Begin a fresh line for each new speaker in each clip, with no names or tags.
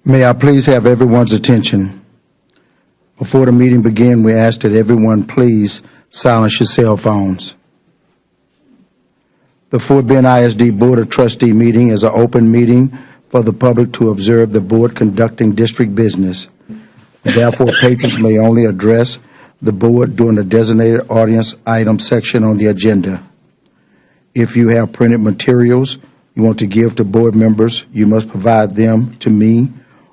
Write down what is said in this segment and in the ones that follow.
May I please have everyone's attention? Before the meeting begins, we ask that everyone please silence your cell phones. The Fort Bend ISD Board of Trustee meeting is an open meeting for the public to observe the board conducting district business. Therefore, patrons may only address the board during the designated audience item section on the agenda. If you have printed materials you want to give to board members, you must provide them to me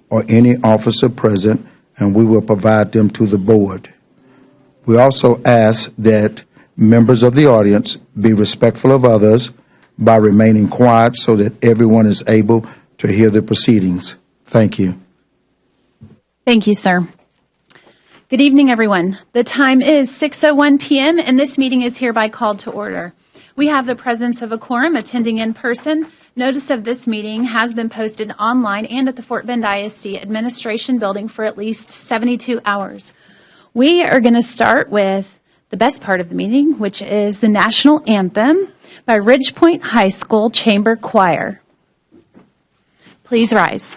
or any officer present, and we will provide them to the board. We also ask that members of the audience be respectful of others by remaining quiet so that everyone is able to hear the proceedings. Thank you.
Thank you, sir. Good evening, everyone. The time is 6:01 p.m. and this meeting is hereby called to order. We have the presence of a quorum attending in person. Notice of this meeting has been posted online and at the Fort Bend ISD Administration Building for at least 72 hours. We are going to start with the best part of the meeting, which is the National Anthem by Ridgepoint High School Chamber Choir. Please rise.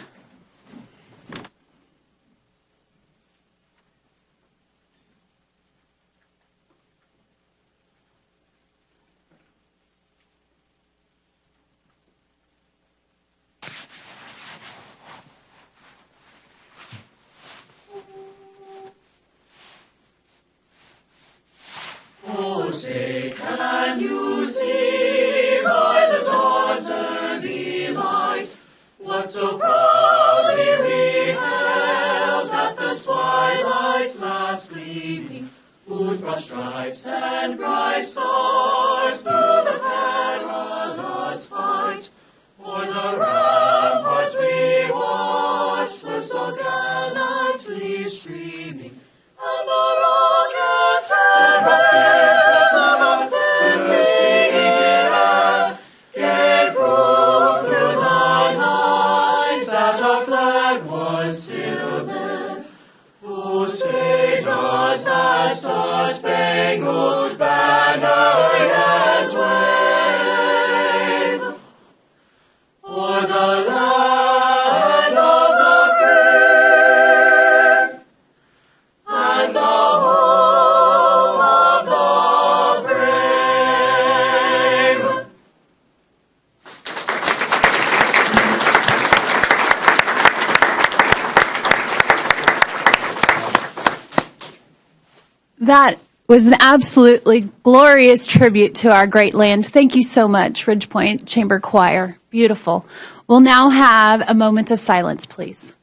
Oh, say, can you see by the dawn's early light what so proudly we hailed at the twilight's last gleaming, whose broad stripes and bright stars through the perilous fight o'er the ramparts we watched were so gallantly streaming, and the rockets and the singing air gave proof through the night that our flag was still there. Oh, say does that star-spangled banner yet wave o'er the land of the free and the home of the brave.
That was an absolutely glorious tribute to our great land. Thank you so much, Ridgepoint Chamber Choir. Beautiful. We'll now have a moment of silence, please.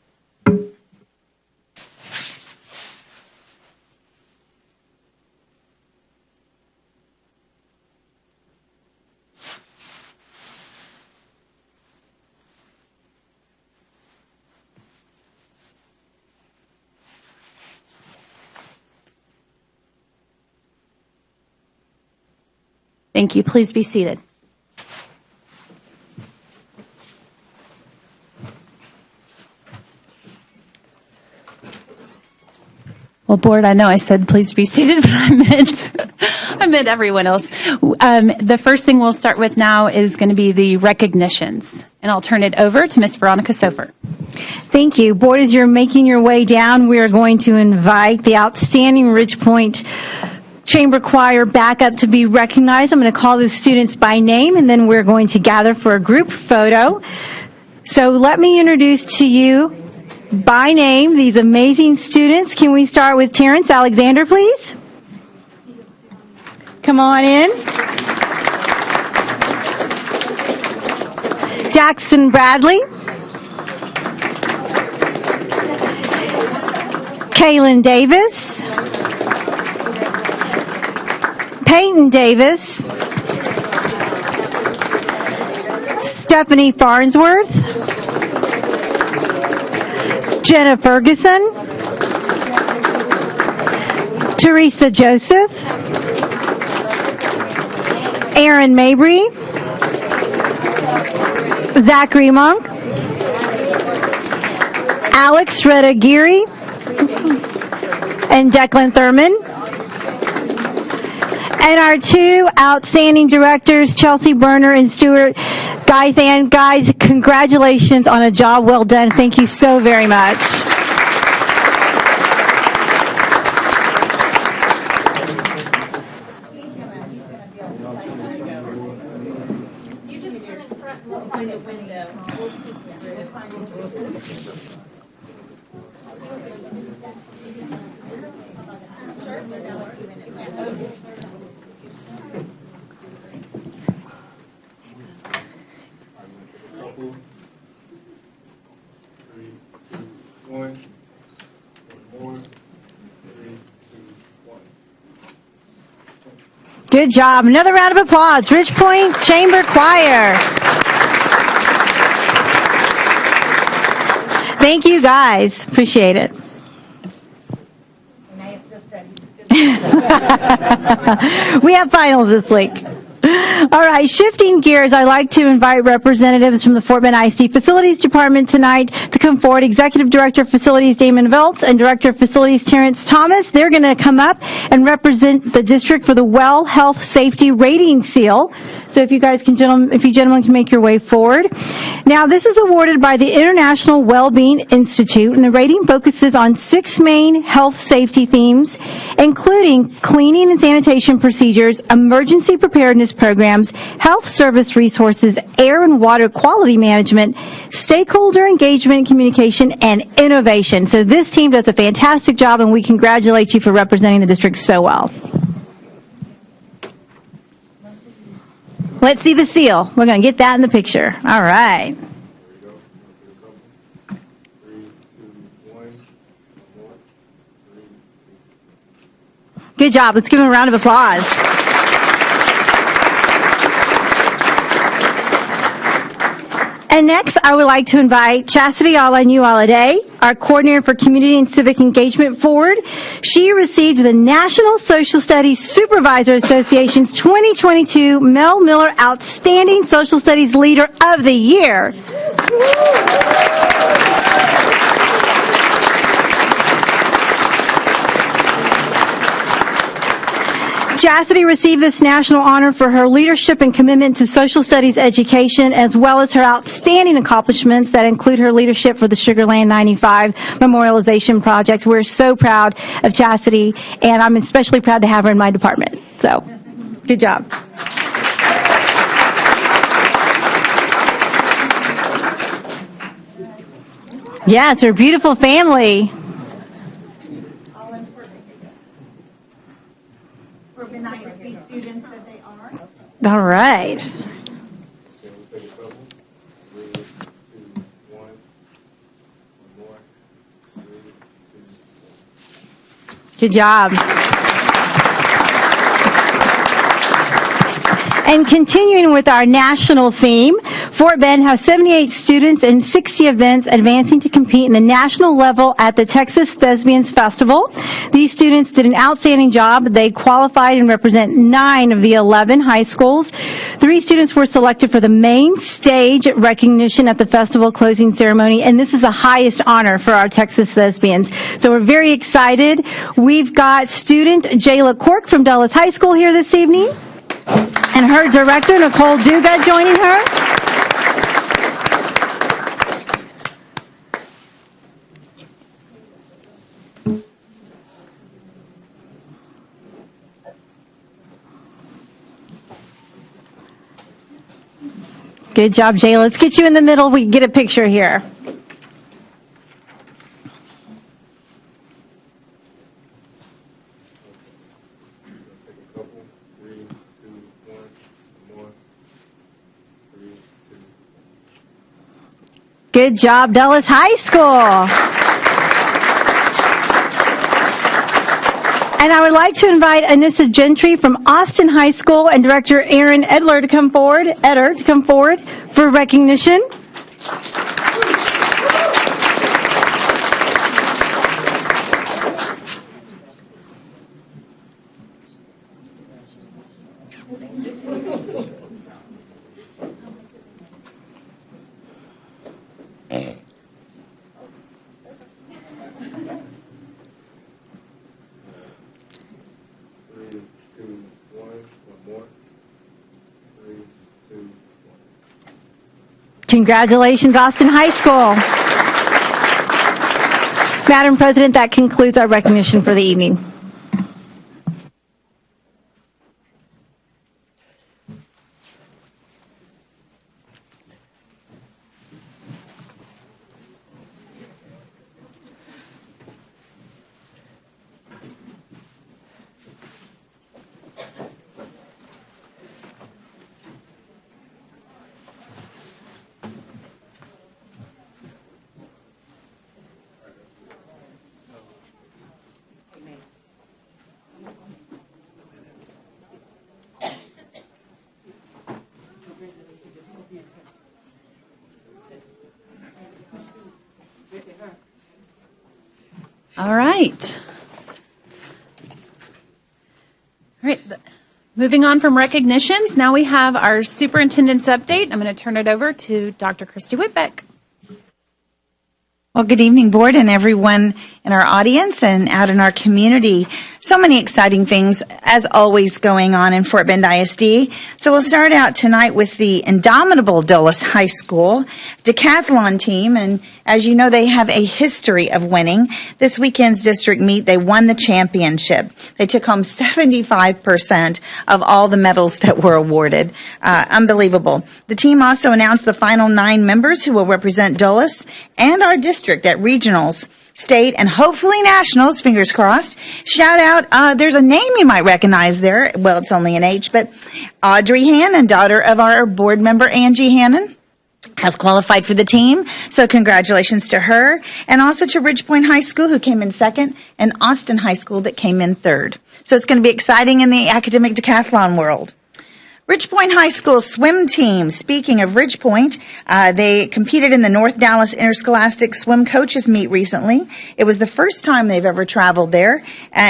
Thank you. Please be seated. Well, board, I know I said please be seated, but I meant everyone else. The first thing we'll start with now is going to be the recognitions, and I'll turn it over to Miss Veronica Sofer.
Thank you. Board, as you're making your way down, we are going to invite the outstanding Ridgepoint Chamber Choir back up to be recognized. I'm going to call the students by name, and then we're going to gather for a group photo. So let me introduce to you by name these amazing students. Can we start with Terrence Alexander, please? Come on in. Jackson Bradley. Kaylin Davis. Peyton Davis, Stephanie Farnsworth, Jenna Ferguson, Teresa Joseph, Aaron Mabry, Zachary Monk, Alex Retta Geary, and Declan Thurman. And our two outstanding directors, Chelsea Berner and Stuart Guys, Congratulations on a job well done. Thank you so very much. Good job. Another round of applause. Ridge Point Chamber Choir. Thank you, guys. Appreciate it. We have finals this week. All right, shifting gears, I'd like to invite representatives from the Fort Bend ISD Facilities Department tonight to come forward. Executive Director of Facilities Damon Veltz and Director of Facilities Terrence Thomas. They're going to come up and represent the district for the Well Health Safety Rating Seal. So if you gentlemen can make your way forward. Now, this is awarded by the International Wellbeing Institute, and the rating focuses on 6 main health safety themes, including cleaning and sanitation procedures, emergency preparedness programs, health service resources, air and water quality management, stakeholder engagement and communication, and innovation. So this team does a fantastic job, and we congratulate you for representing the district so well. Let's see the seal. We're going to get that in the picture. All right. Good job. Let's give him a round of applause. And next, I would like to invite Chastity Alanyualade, our coordinator for community and civic engagement, forward. She received the National Social Studies Supervisor Association's 2022 Mel Miller Outstanding Social Studies Leader of the Year. Chastity received this national honor for her leadership and commitment to social studies education, as well as her outstanding accomplishments that include her leadership for the Sugarland 95 Memorialization Project. We're so proud of Chastity, and I'm especially proud to have her in my department. So, good job. Yeah, it's her beautiful family. All right. Good job. And continuing with our national theme, Fort Bend has 78 students and 60 events advancing to compete in the national level at the Texas Thespians Festival. These students did an outstanding job. They qualified and represent 9 of the 11 high schools. 3 students were selected for the main stage recognition at the festival closing ceremony, and this is the highest honor for our Texas Thespians. So we're very excited. We've got student Jayla Cork from Dulles High School here this evening, and her director, Nicole Duga, joining her. Good job, Jay. Let's get you in the middle. We can get a picture here. Good job, Dulles High School. And I would like to invite Anissa Gentry from Austin High School and Director Aaron Edler to come forward for recognition. Congratulations, Austin High School. Madam President, that concludes our recognition for the evening.
All right. All right. Moving on from recognitions, now we have our superintendent's update. I'm going to turn it over to Dr. Christy Whitbeck.
Well, good evening, board, and everyone in our audience and out in our community. So many exciting things, as always, going on in Fort Bend ISD. So we'll start out tonight with the indomitable Dulles High School decathlon team. And as you know, they have a history of winning. This weekend's district meet, they won the championship. They took home 75% of all the medals that were awarded. Unbelievable. The team also announced the final 9 members who will represent Dulles and our district at regionals, state, and hopefully nationals, fingers crossed. Shout out, there's a name you might recognize there. Well, it's only an H, but Audrey Hannon, daughter of our board member Angie Hannon, has qualified for the team. So congratulations to her. And also to Ridgepoint High School, who came in second, and Austin High School that came in third. So it's going to be exciting in the academic decathlon world. Ridgepoint High School swim team. Speaking of Ridgepoint, they competed in the North Dallas Interscholastic Swim Coaches Meet recently. It was the first time they've ever traveled there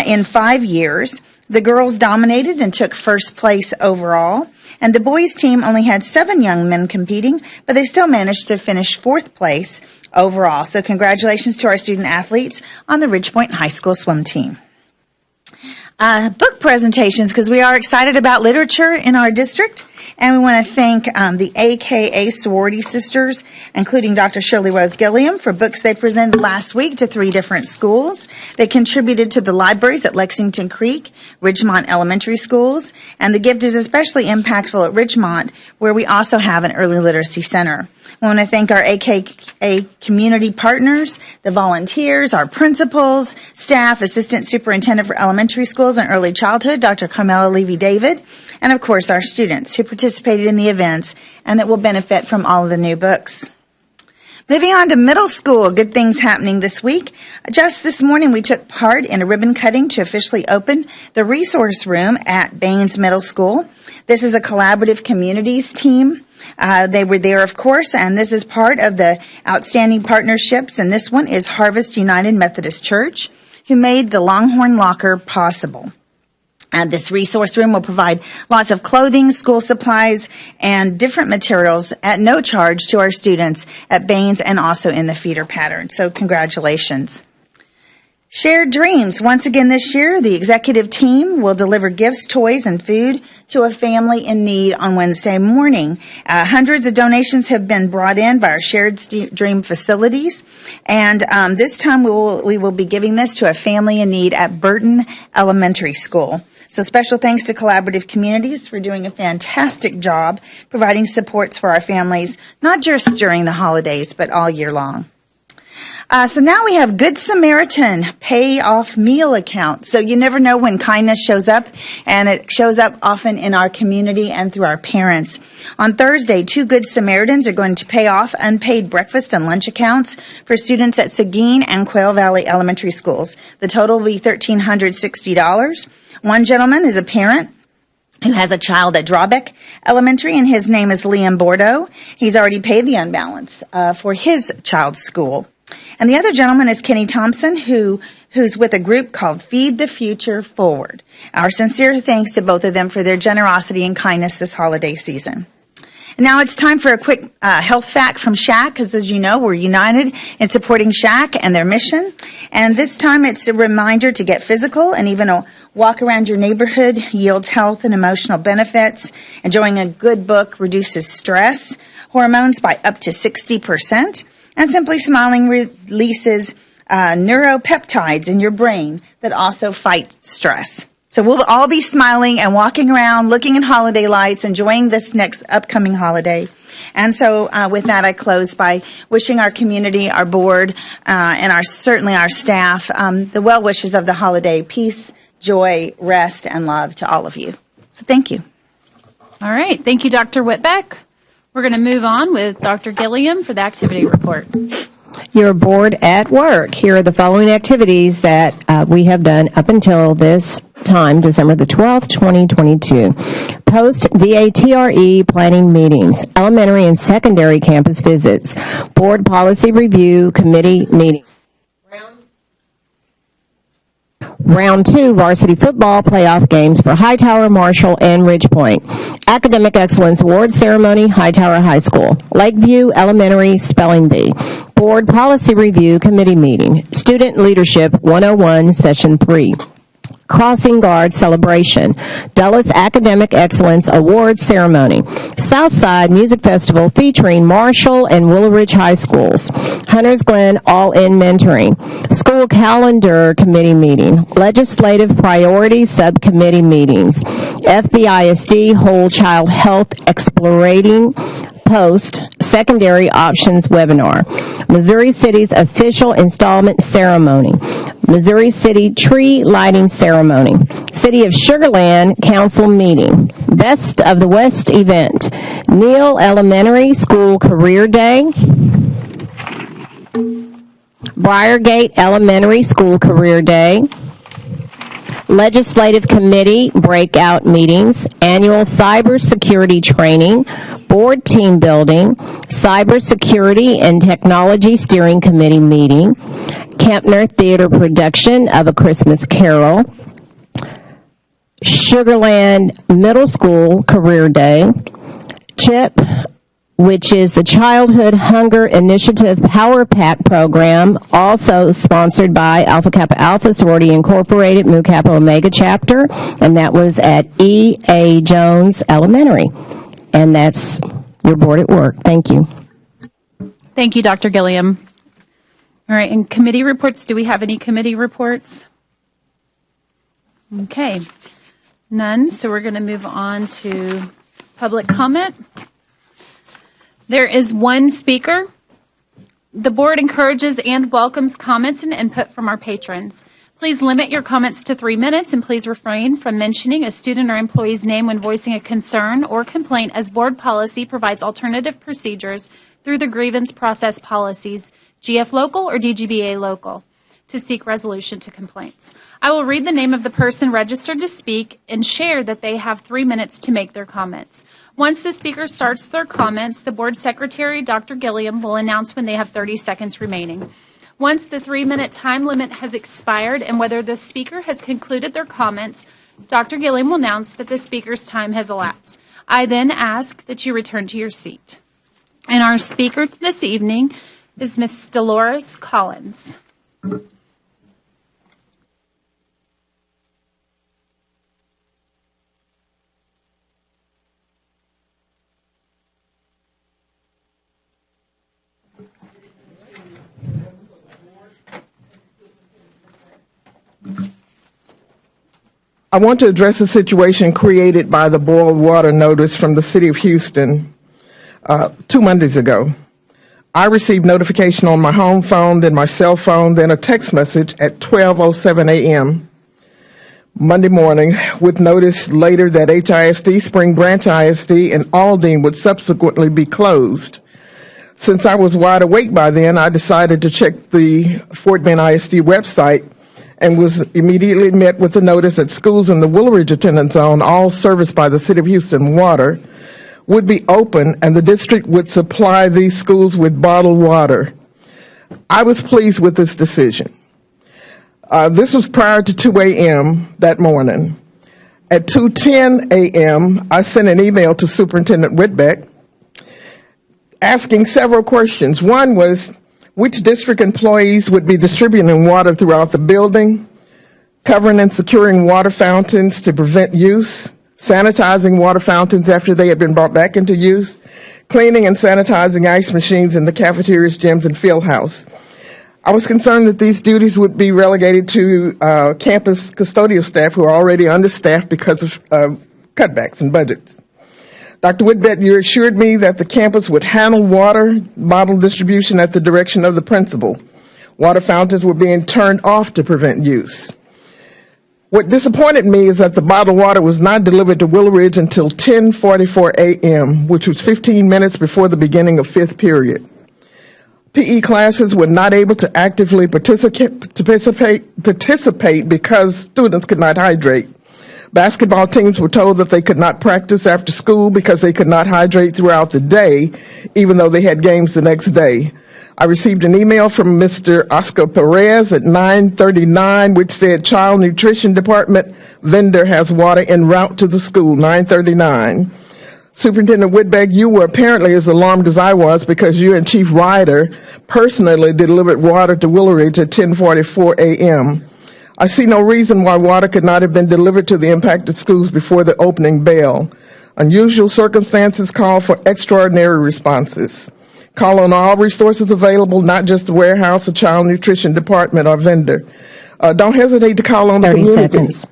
in 5 years. The girls dominated and took first place overall. And the boys team only had 7 young men competing, but they still managed to finish 4th place overall. So congratulations to our student athletes on the Ridgepoint High School swim team. Book presentations, because we are excited about literature in our district, and we want to thank the AKA sorority sisters, including Dr. Shirley Rose Gilliam, for books they presented last week to 3 different schools. They contributed to the libraries at Lexington Creek, Ridgemont Elementary Schools, and the gift is especially impactful at Ridgemont, where we also have an early literacy center. We want to thank our AKA community partners, the volunteers, our principals, staff, Assistant Superintendent for Elementary Schools and Early Childhood, Dr. Carmela Levy-David, and of course our students who participated in the events and that will benefit from all of the new books. Moving on to middle school, good things happening this week. Just this morning, we took part in a ribbon cutting to officially open the resource room at Baines Middle School. This is a collaborative communities team. They were there, of course, and this is part of the outstanding partnerships, and this one is Harvest United Methodist Church, who made the Longhorn Locker possible. This resource room will provide lots of clothing, school supplies, and different materials at no charge to our students at Baines and also in the feeder pattern. So congratulations. Shared Dreams. Once again this year, the executive team will deliver gifts, toys, and food to a family in need on Wednesday morning. Hundreds of donations have been brought in by our Shared Dream facilities, and this time we will be giving this to a family in need at Burton Elementary School. So special thanks to Collaborative Communities for doing a fantastic job providing supports for our families, not just during the holidays, but all year long. So now we have Good Samaritan pay-off meal account. So you never know when kindness shows up, and it shows up often in our community and through our parents. On Thursday, 2 Good Samaritans are going to pay off unpaid breakfast and lunch accounts for students at Seguin and Quail Valley Elementary Schools. The total will be $1,360. One gentleman is a parent who has a child at Drawbeck Elementary, and his name is Liam Bordeaux. He's already paid the unbalance for his child's school. And the other gentleman is Kenny Thompson, who's with a group called Feed the Future Forward. Our sincere thanks to both of them for their generosity and kindness this holiday season. And now it's time for a quick health fact from SHAC, because as you know, we're united in supporting SHAC and their mission. And this time it's a reminder to get physical, and even a walk around your neighborhood yields health and emotional benefits. Enjoying a good book reduces stress. hormones by up to 60%. And Simply Smiling releases neuropeptides in your brain that also fight stress. So we'll all be smiling and walking around, looking at holiday lights, enjoying this next upcoming holiday. And so with that, I close by wishing our community, our board, and certainly our staff the well wishes of the holiday, peace, joy, rest, and love to all of you. So thank you.
All right. Thank you, Dr. Whitbeck. We're going to move on with Dr. Gilliam for the activity report.
Your board at work. Here are the following activities that we have done up until this time, December the 12th, 2022. Post-VATRE planning meetings, elementary and secondary campus visits, board policy review committee meeting. Round 2 varsity football playoff games for Hightower, Marshall, and Ridgepoint. Academic Excellence Award Ceremony, Hightower High School. Lakeview Elementary Spelling Bee. Board Policy Review Committee Meeting. Student Leadership 101, Session 3. Crossing Guard Celebration, Dulles Academic Excellence Award Ceremony, Southside Music Festival featuring Marshall and Willow Ridge High Schools, Hunters Glen All-In Mentoring, School Calendar Committee Meeting, Legislative Priorities Subcommittee Meetings, FBISD Whole Child Health Explorating Post-Secondary Options Webinar, Missouri City's Official Installment Ceremony, Missouri City Tree Lighting Ceremony, City of Sugar Land Council Meeting, Best of the West Event, Neal Elementary School Career Day, Briargate Elementary School Career Day, Legislative Committee Breakout Meetings, Annual Cybersecurity Training, Board Team Building, Cybersecurity and Technology Steering Committee Meeting, Kempner Theater Production of A Christmas Carol, Sugarland Middle School Career Day, CHIP, which is the Childhood Hunger Initiative Power Pack Program, also sponsored by Alpha Kappa Alpha Sorority Incorporated, Mu Kappa Omega Chapter, and that was at E.A. Jones Elementary. And that's your board at work. Thank you.
Thank you, Dr. Gilliam. All right, and committee reports, do we have any committee reports? Okay, none, so we're going to move on to public comment. There is one speaker. The board encourages and welcomes comments and input from our patrons. Please limit your comments to 3 minutes, and please refrain from mentioning a student or employee's name when voicing a concern or complaint, as board policy provides alternative procedures through the grievance process policies, GF local or DGBA local, to seek resolution to complaints. I will read the name of the person registered to speak and share that they have 3 minutes to make their comments. Once the speaker starts their comments, the board secretary, Dr. Gilliam, will announce when they have 30 seconds remaining. Once the 3-minute time limit has expired and whether the speaker has concluded their comments, Dr. Gilliam will announce that the speaker's time has elapsed. I then ask that you return to your seat. And our speaker this evening is Ms. Dolores Collins.
I want to address a situation created by the boiled water notice from the City of Houston 2 Mondays ago. I received notification on my home phone, then my cell phone, then a text message at 12:07 a.m. Monday morning with notice later that HISD, Spring Branch ISD, and Aldine would subsequently be closed. Since I was wide awake by then, I decided to check the Fort Bend ISD website and was immediately met with the notice that schools in the Willow Ridge attendance zone, all serviced by the City of Houston Water, would be open and the district would supply these schools with bottled water. I was pleased with this decision. This was prior to 2 a.m. that morning. At 2:10 a.m., I sent an email to Superintendent Whitbeck asking several questions. One was, which district employees would be distributing water throughout the building, covering and securing water fountains to prevent use, sanitizing water fountains after they had been brought back into use, cleaning and sanitizing ice machines in the cafeterias, gyms, and field house. I was concerned that these duties would be relegated to campus custodial staff who are already understaffed because of cutbacks in budgets. Dr. Whitbeck, you assured me that the campus would handle water bottle distribution at the direction of the principal. Water fountains were being turned off to prevent use. What disappointed me is that the bottled water was not delivered to Willow Ridge until 10:44 a.m., which was 15 minutes before the beginning of fifth period. PE classes were not able to actively participate because students could not hydrate. Basketball teams were told that they could not practice after school because they could not hydrate throughout the day, even though they had games the next day. I received an email from Mr. Oscar Perez at 9:39, which said Child Nutrition Department vendor has water en route to the school, 9:39. Superintendent Whitbeck, you were apparently as alarmed as I was because you and Chief Ryder personally delivered water to Willow Ridge at 10:44 a.m. I see no reason why water could not have been delivered to the impacted schools before the opening bell. Unusual circumstances call for extraordinary responses. Call on all resources available, not just the warehouse, the child nutrition department, or vendor. Don't hesitate to call on the
30
community.
seconds.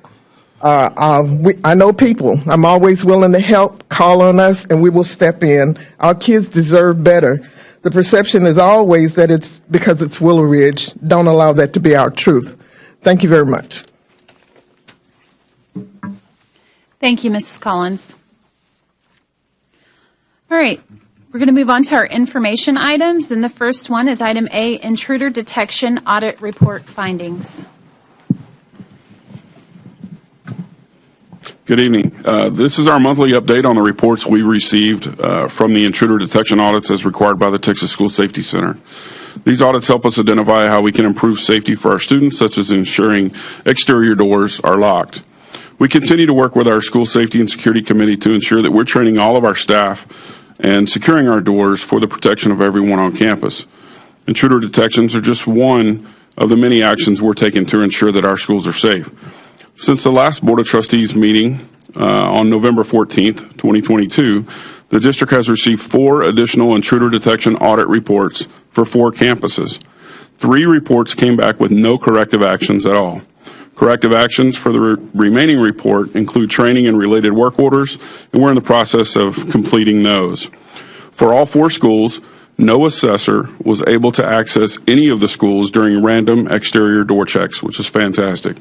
I know people. I'm always willing to help. Call on us, and we will step in. Our kids deserve better. The perception is always that it's because it's Willow Ridge. Don't allow that to be our truth. Thank you very much.
Thank you, Mrs. Collins. All right, we're going to move on to our information items, and the first one is item A, Intruder Detection Audit Report Findings.
Good evening. This is our monthly update on the reports we received from the intruder detection audits as required by the Texas School Safety Center. These audits help us identify how we can improve safety for our students, such as ensuring exterior doors are locked. We continue to work with our School Safety and Security Committee to ensure that we're training all of our staff and securing our doors for the protection of everyone on campus. Intruder detections are just one of the many actions we're taking to ensure that our schools are safe. Since the last Board of Trustees meeting on November 14th, 2022, the district has received 4 additional intruder detection audit reports for 4 campuses. 3 reports came back with no corrective actions at all. Corrective actions for the remaining report include training and related work orders, and we're in the process of completing those. For all 4 schools, no assessor was able to access any of the schools during random exterior door checks, which is fantastic.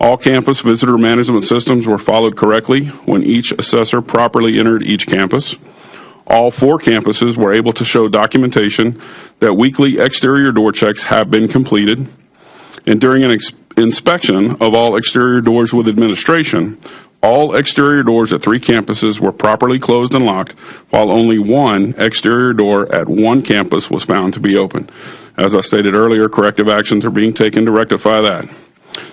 All campus visitor management systems were followed correctly when each assessor properly entered each campus. All 4 campuses were able to show documentation that weekly exterior door checks have been completed. And during an inspection of all exterior doors with administration, all exterior doors at 3 campuses were properly closed and locked, while only 1 exterior door at 1 campus was found to be open. As I stated earlier, corrective actions are being taken to rectify that.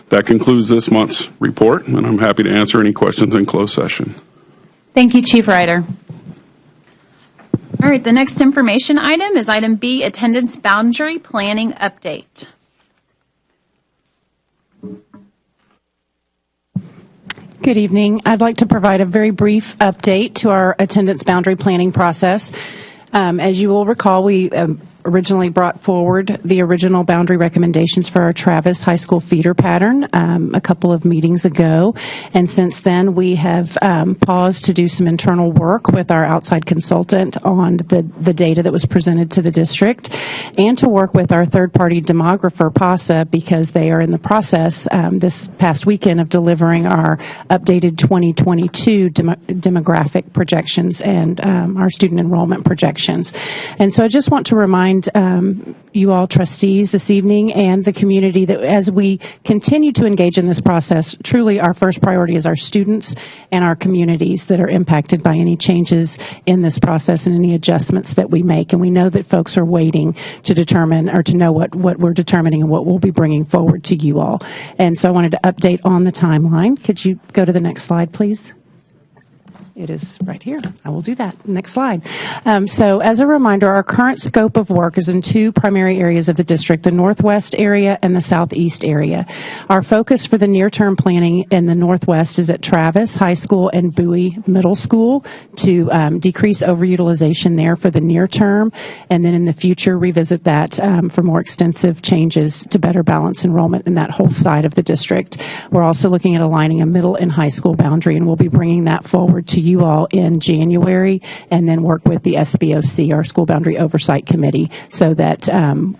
That concludes this month's report, and I'm happy to answer any questions in closed session.
Thank you, Chief Ryder. All right, the next information item is item B, Attendance Boundary Planning Update.
Good evening. I'd like to provide a very brief update to our attendance boundary planning process. As you will recall, we originally brought forward the original boundary recommendations for our Travis High School feeder pattern a couple of meetings ago. And since then, we have paused to do some internal work with our outside consultant on the data that was presented to the district, and to work with our third-party demographer, PASA, because they are in the process this past weekend of delivering our updated 2022 demographic projections and our student enrollment projections. And so I just want to remind you all trustees this evening and the community that as we continue to engage in this process, truly our first priority is our students and our communities that are impacted by any changes in this process and any adjustments that we make. And we know that folks are waiting to determine or to know what we're determining and what we'll be bringing forward to you all. And so I wanted to update on the timeline. Could you go to the next slide, please? It is right here. I will do that. Next slide. So as a reminder, our current scope of work is in two primary areas of the district, the Northwest area and the Southeast area. Our focus for the near-term planning in the Northwest is at Travis High School and Bowie Middle School to decrease overutilization there for the near term, and then in the future revisit that for more extensive changes to better balance enrollment in that whole side of the district. We're also looking at aligning a middle and high school boundary, and we'll be bringing that forward to you all in January, and then work with the SBOC, our School Boundary Oversight Committee, so that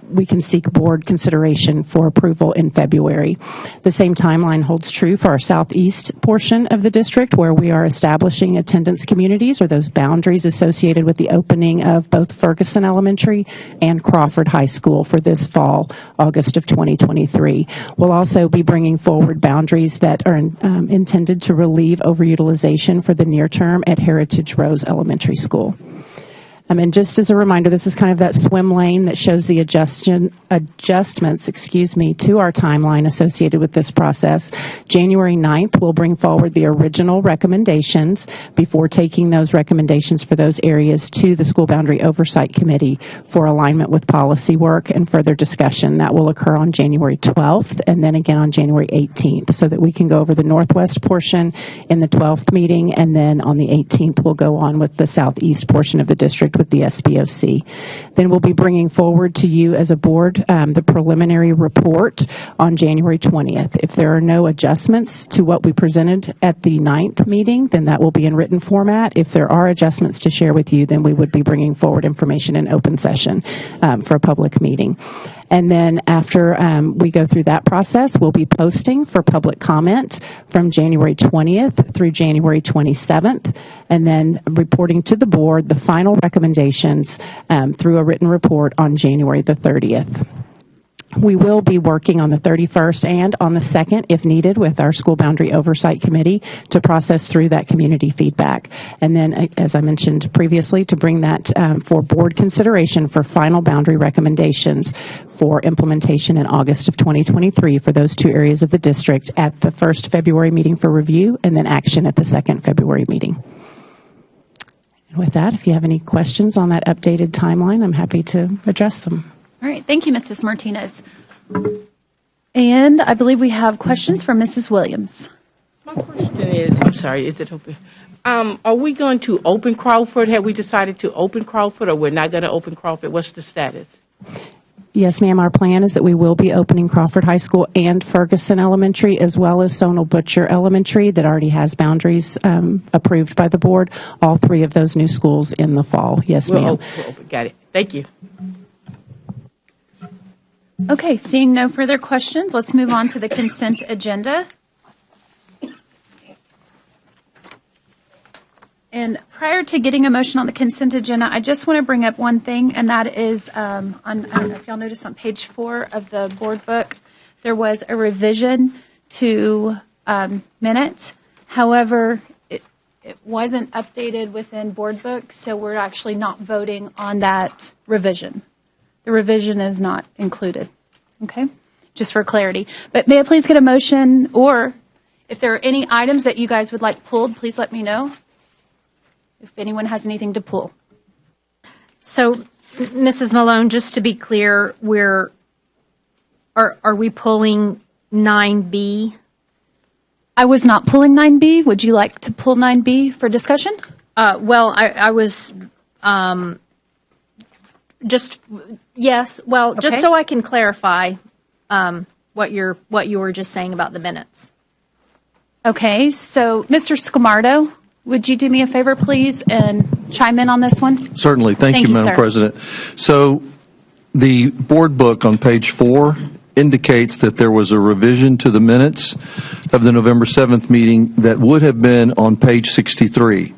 we can seek board consideration for approval in February. The same timeline holds true for our southeast portion of the district, where we are establishing attendance communities, or those boundaries associated with the opening of both Ferguson Elementary and Crawford High School for this fall, August of 2023. We'll also be bringing forward boundaries that are intended to relieve overutilization for the near term at Heritage Rose Elementary School. And just as a reminder, this is kind of that swim lane that shows the adjustments, to our timeline associated with this process. January 9th, we'll bring forward the original recommendations before taking those recommendations for those areas to the School Boundary Oversight Committee for alignment with policy work and further discussion. That will occur on January 12th and then again on January 18th, so that we can go over the Northwest portion in the 12th meeting, and then on the 18th, we'll go on with the Southeast portion of the district with the SBOC. Then we'll be bringing forward to you as a board the preliminary report on January 20th. If there are no adjustments to what we presented at the 9th meeting, then that will be in written format. If there are adjustments to share with you, then we would be bringing forward information in open session for a public meeting. And then after we go through that process, we'll be posting for public comment from January 20th through January 27th, and then reporting to the board the final recommendations through a written report on January the 30th. We will be working on the 31st and on the 2nd, if needed, with our School Boundary Oversight Committee to process through that community feedback. And then, as I mentioned previously, to bring that for board consideration for final boundary recommendations for implementation in August of 2023 for those two areas of the district at the first February meeting for review, and then action at the second February meeting. And with that, if you have any questions on that updated timeline, I'm happy to address them.
All right, thank you, Mrs. Martinez. And I believe we have questions from Mrs. Williams.
My question is, I'm sorry, is it open? Are we going to open Crawford? Have we decided to open Crawford, or we're not going to open Crawford? What's the status?
Yes, ma'am. Our plan is that we will be opening Crawford High School and Ferguson Elementary, as well as Sonal Butcher Elementary, that already has boundaries approved by the board. All three of those new schools in the fall. Yes, ma'am.
We'll open. Got it. Thank you.
Okay, seeing no further questions, let's move on to the consent agenda. And prior to getting a motion on the consent agenda, I just want to bring up one thing, and that is, I don't know if y'all noticed on page 4 of the board book, there was a revision to minutes. However, it wasn't updated within board book, so we're actually not voting on that revision. The revision is not included, okay? Just for clarity. But may I please get a motion, or if there are any items that you guys would like pulled, please let me know if anyone has anything to pull.
So, Mrs. Malone, just to be clear, are we pulling 9B?
I was not pulling 9B. Would you like to pull 9B for discussion?
Well, I was just
Okay.
so I can clarify what you were just saying about the minutes.
Okay, so Mr. Scamardo, would you do me a favor, please, and chime in on this one?
Certainly. Thank you, Madam
sir.
President. So the board book on page 4 indicates that there was a revision to the minutes of the November 7th meeting that would have been on page 63.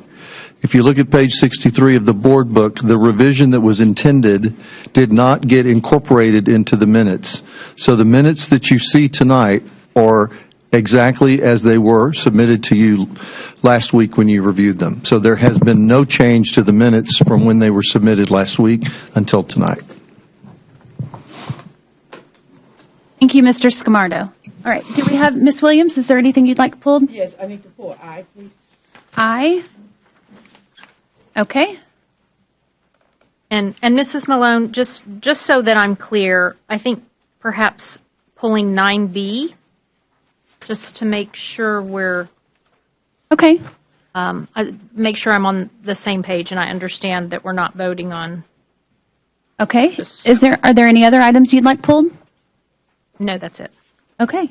If you look at page 63 of the board book, the revision that was intended did not get incorporated into the minutes. So the minutes that you see tonight are exactly as they were submitted to you last week when you reviewed them. So there has been no change to the minutes from when they were submitted last week until tonight.
Thank you, Mr. Scamardo. All right, do we have, Ms. Williams, is there anything you'd like pulled?
Yes, I need to pull aye, please.
Aye. Okay.
And Mrs. Malone, just so that I'm clear, I think perhaps pulling 9B, just to make sure
Okay.
make sure I'm on the same page and I understand that we're not voting on.
Okay. Are there any other items you'd like pulled?
No, that's it.
Okay.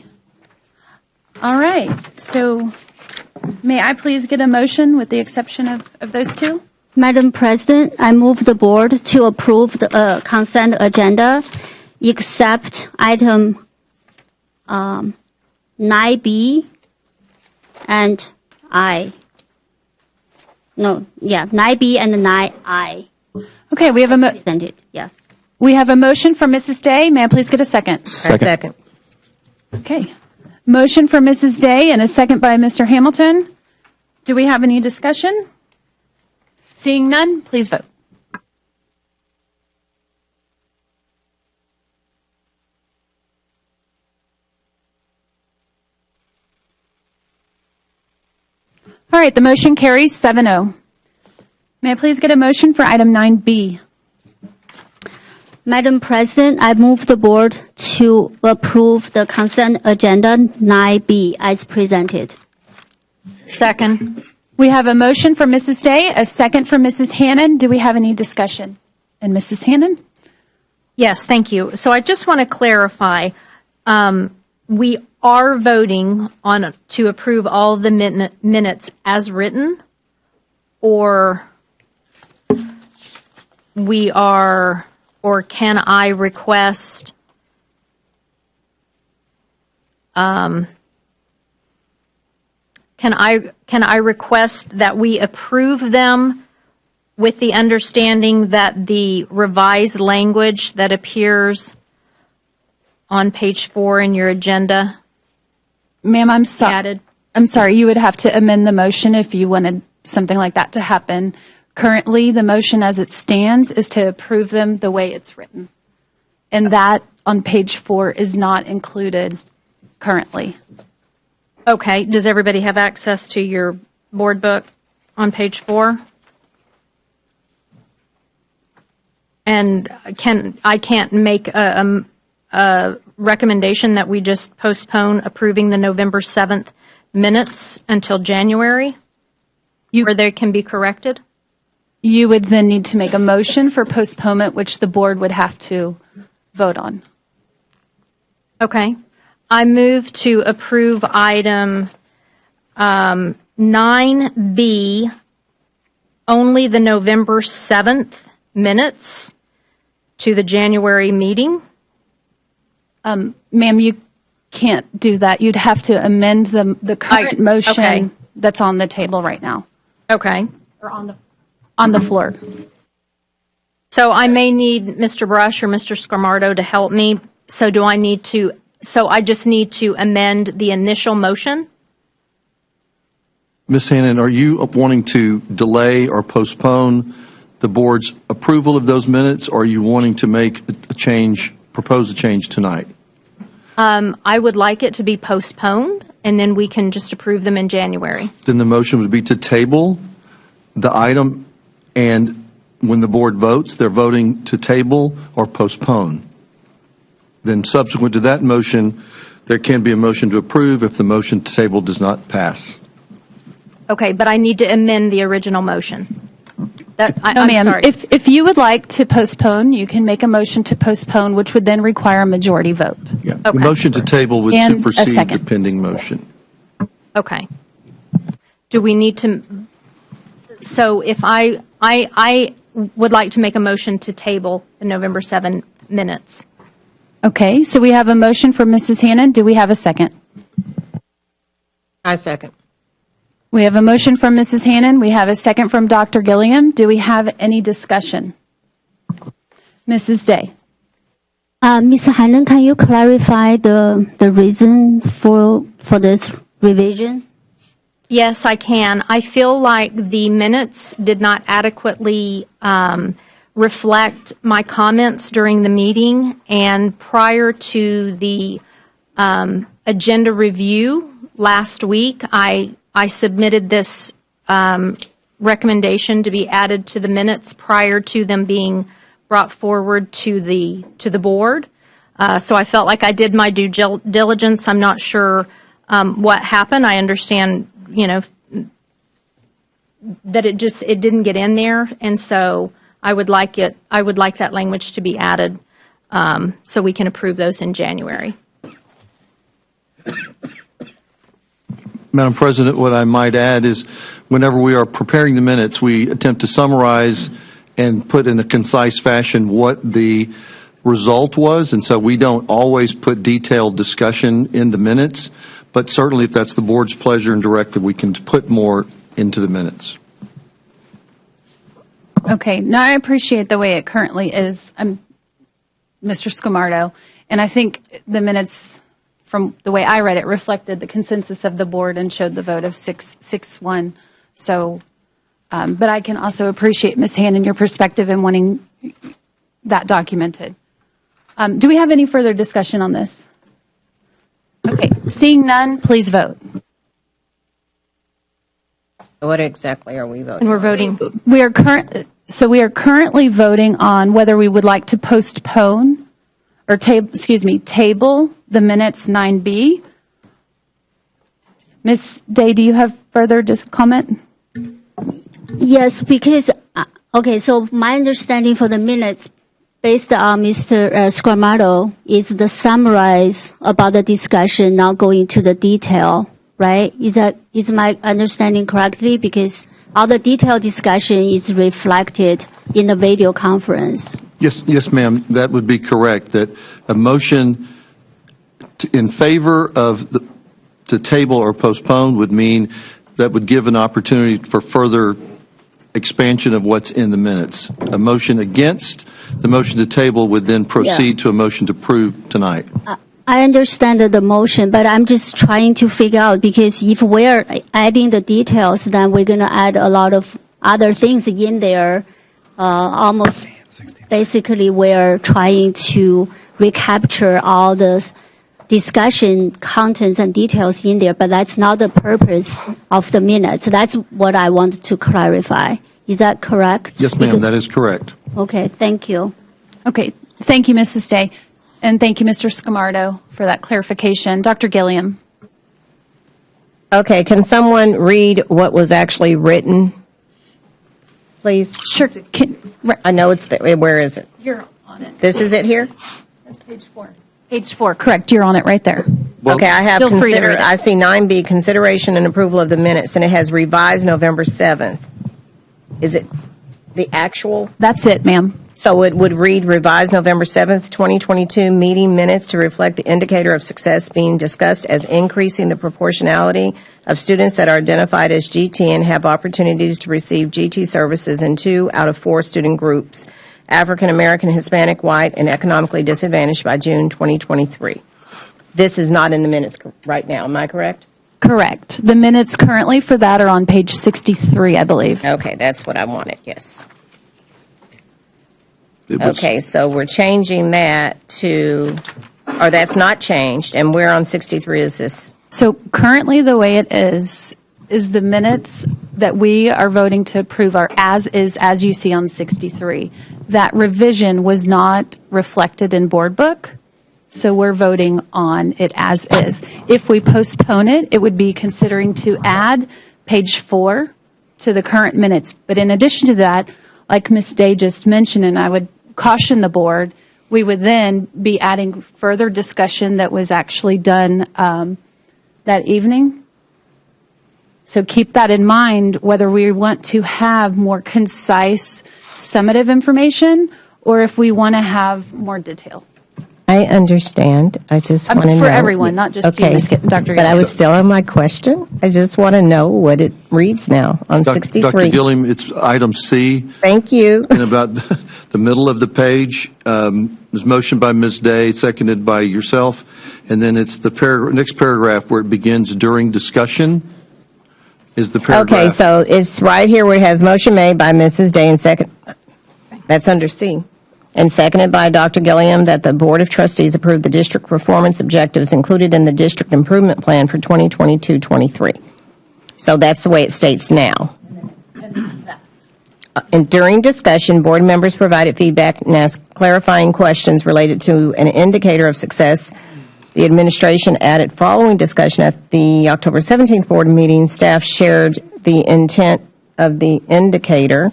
All right. So may I please get a motion with the exception of those two?
Madam President, I move the board to approve the consent agenda except item 9B and I. No, yeah, 9B and 9I.
Okay, we have
Presented, yeah.
we have a motion from Mrs. Day. May I please get a second?
Second.
Okay. Motion for Mrs. Day and a second by Mr. Hamilton. Do we have any discussion? Seeing none, please vote. All right, the motion carries 7-0. May I please get a motion for item 9B?
Madam President, I move the board to approve the consent agenda 9B as presented.
Second.
We have a motion from Mrs. Day, a second from Mrs. Hannon. Do we have any discussion? And Mrs. Hannon?
Yes, thank you. So I just want to clarify, we are voting on to approve all the minutes as written, or can I request Can I request that we approve them with the understanding that the revised language that appears on page 4 in your agenda?
Ma'am, I'm
added?
I'm sorry, you would have to amend the motion if you wanted something like that to happen. Currently, the motion as it stands is to approve them the way it's written. And that on page 4 is not included currently.
Okay. Does everybody have access to your board book on page 4? And I can't make a recommendation that we just postpone approving the November 7th minutes until January, where they can be corrected?
You would then need to make a motion for postponement, which the board would have to vote on.
Okay. I move to approve item 9B, only the November 7th minutes to the January meeting.
Ma'am, you can't do that. You'd have to amend the current motion
okay.
that's on the table right now.
Okay.
Or on the floor.
So I may need Mr. Brush or Mr. Scamardo to help me. So I just need to amend the initial motion?
Ms. Hannon, are you wanting to delay or postpone the board's approval of those minutes, or are you wanting to make a change, propose a change tonight?
I would like it to be postponed, and then we can just approve them in January.
Then the motion would be to table the item, and when the board votes, they're voting to table or postpone. Then subsequent to that motion, there can be a motion to approve if the motion to table does not pass.
Okay, but I need to amend the original motion.
No, ma'am.
Sorry.
If you would like to postpone, you can make a motion to postpone, which would then require a majority vote.
Yeah.
Okay.
The motion to table would
And a
supersede the
second.
pending motion.
Okay. Do we need to? So if I would like to make a motion to table the November 7 minutes.
Okay, so we have a motion for Mrs. Hannon. Do we have a second?
I second.
We have a motion from Mrs. Hannon. We have a second from Dr. Gilliam. Do we have any discussion? Mrs. Day.
Ms. Hannon, can you clarify the reason for this revision?
Yes, I can. I feel like the minutes did not adequately reflect my comments during the meeting, and prior to the agenda review last week, I submitted this recommendation to be added to the minutes prior to them being brought forward to the board. So I felt like I did my due diligence. I'm not sure what happened. I understand, that it didn't get in there, and so I would like that language to be added so we can approve those in January.
Madam President, what I might add is whenever we are preparing the minutes, we attempt to summarize and put in a concise fashion what the result was, and so we don't always put detailed discussion in the minutes, but certainly if that's the board's pleasure and directive, we can put more into the minutes.
Okay. No, I appreciate the way it currently is, Mr. Scamardo, and I think the minutes, from the way I read it, reflected the consensus of the board and showed the vote of 6-1. So, but I can also appreciate, Ms. Hannon, your perspective in wanting that documented. Do we have any further discussion on this? Okay. Seeing none, please vote.
What exactly are we voting?
And we're voting.
We are currently voting on whether we would like to postpone or table the minutes 9B. Ms. Day, do you have further comment?
Yes, because, so my understanding for the minutes, based on Mr. Scamardo, is the summarize about the discussion, not going to the detail, right? Is my understanding correctly? Because all the detailed discussion is reflected in the video conference.
Yes, ma'am, that would be correct, that a motion in favor of to table or postpone would mean that would give an opportunity for further expansion of what's in the minutes. A motion against the motion to table would then proceed to a motion to approve tonight.
I understand the motion, but I'm just trying to figure out, because if we're adding the details, then we're going to add a lot of other things in there. Almost basically we're trying to recapture all the discussion contents and details in there, but that's not the purpose of the minutes. That's what I want to clarify. Is that correct?
Yes, ma'am, that is correct.
Okay, thank you.
Okay, thank you, Mrs. Day. And thank you, Mr. Scamardo, for that clarification. Dr. Gilliam.
Okay, can someone read what was actually written, please?
Sure.
I know it's there. Where is it?
You're on it.
This is it here?
That's page 4. Page 4, correct. You're on it right there.
Okay, I have
Feel free to read it.
I see 9B, consideration and approval of the minutes, and it has revised November 7th. Is it the actual?
That's it, ma'am.
So it would read revised November 7th, 2022 meeting minutes to reflect the indicator of success being discussed as increasing the proportionality of students that are identified as GT and have opportunities to receive GT services in 2 out of 4 student groups, African American, Hispanic, White, and economically disadvantaged by June 2023. This is not in the minutes right now, am I correct?
Correct. The minutes currently for that are on page 63, I believe.
Okay, that's what I wanted, yes. Okay, so we're changing that to, or that's not changed, and we're on 63 is this?
So currently the way it is the minutes that we are voting to approve are as is, as you see on 63. That revision was not reflected in board book, so we're voting on it as is. If we postpone it, it would be considering to add page 4 to the current minutes. But in addition to that, like Ms. Day just mentioned, and I would caution the board, we would then be adding further discussion that was actually done that evening. So keep that in mind, whether we want to have more concise, summative information, or if we want to have more detail.
I understand. I just want to know.
For everyone, not just you, Ms. Dr.
But I was still on my question. I just want to know what it reads now on 63.
Dr. Gilliam, it's item C.
Thank you.
In about the middle of the page, was motioned by Ms. Day, seconded by yourself, and then it's the next paragraph where it begins during discussion is the paragraph.
Okay, so it's right here where it has motion made by Mrs. Day and second. That's under C. And seconded by Dr. Gilliam that the Board of Trustees approve the district performance objectives included in the district improvement plan for 2022-23. So that's the way it states now. And during discussion, board members provided feedback and asked clarifying questions related to an indicator of success. The administration added following discussion at the October 17th board meeting. Staff shared the intent of the indicator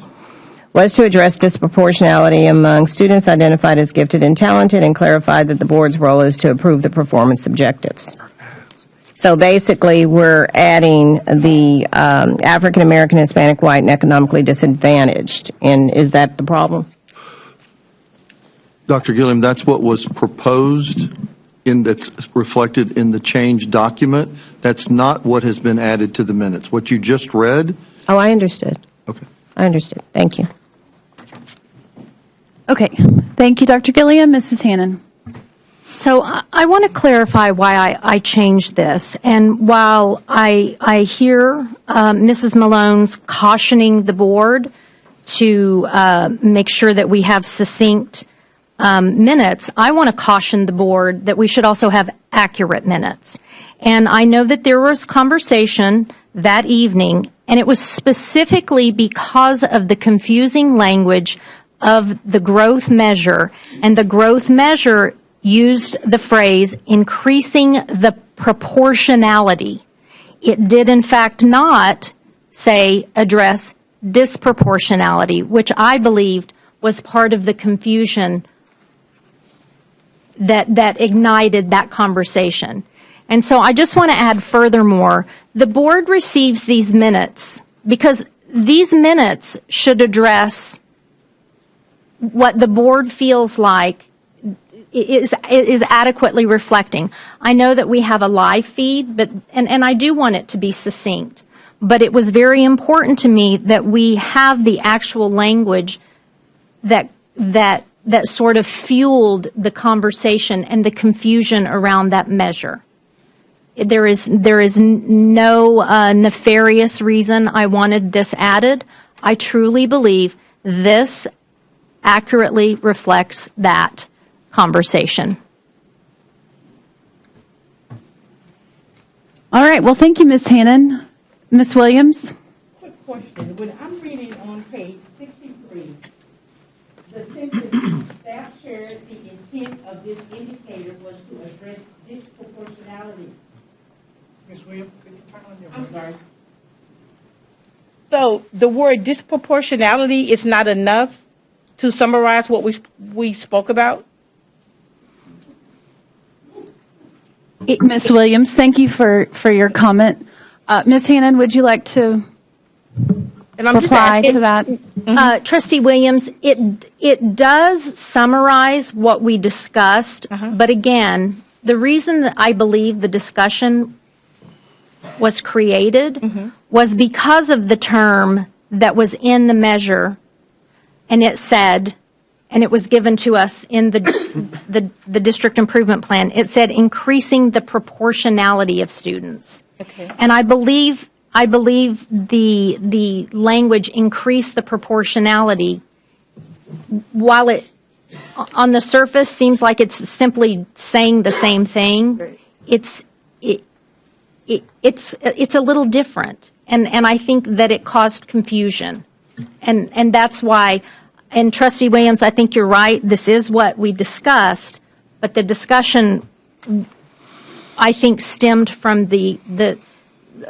was to address disproportionality among students identified as gifted and talented, and clarified that the board's role is to approve the performance objectives. So basically, we're adding the African American, Hispanic, white, and economically disadvantaged. And is that the problem?
Dr. Gilliam, that's what was proposed that's reflected in the change document. That's not what has been added to the minutes. What you just read.
Oh, I understood.
Okay.
I understood. Thank you.
Okay. Thank you, Dr. Gilliam. Mrs. Hannon.
So I want to clarify why I changed this. And while I hear Mrs. Malone's cautioning the board to make sure that we have succinct minutes, I want to caution the board that we should also have accurate minutes. And I know that there was conversation that evening, and it was specifically because of the confusing language of the growth measure. And the growth measure used the phrase increasing the proportionality. It did, in fact, not say address disproportionality, which I believed was part of the confusion that ignited that conversation. And so I just want to add furthermore, the board receives these minutes because these minutes should address what the board feels like is adequately reflecting. I know that we have a live feed, but and I do want it to be succinct, but it was very important to me that we have the actual language that sort of fueled the conversation and the confusion around that measure. There is no nefarious reason I wanted this added. I truly believe this accurately reflects that conversation.
All right. Well, thank you, Ms. Hannon. Ms. Williams?
Quick question. When I'm reading on page 63, the sentence, staff shared the intent of this indicator was to address disproportionality.
Ms. Williams, could you turn on your
I'm sorry. So the word disproportionality is not enough to summarize what we spoke about?
Ms. Williams, thank you for your comment. Ms. Hannon, would you like to reply to that?
Trustee Williams, it does summarize what we discussed, but again, the reason that I believe the discussion was created was because of the term that was in the measure, and it said, and it was given to us in the district improvement plan, it said increasing the proportionality of students.
Okay.
And I believe the language increase the proportionality, while it on the surface seems like it's simply saying the same thing, it's a little different, and I think that it caused confusion, and that's why. And Trustee Williams, I think you're right. This is what we discussed, but the discussion, I think, stemmed from the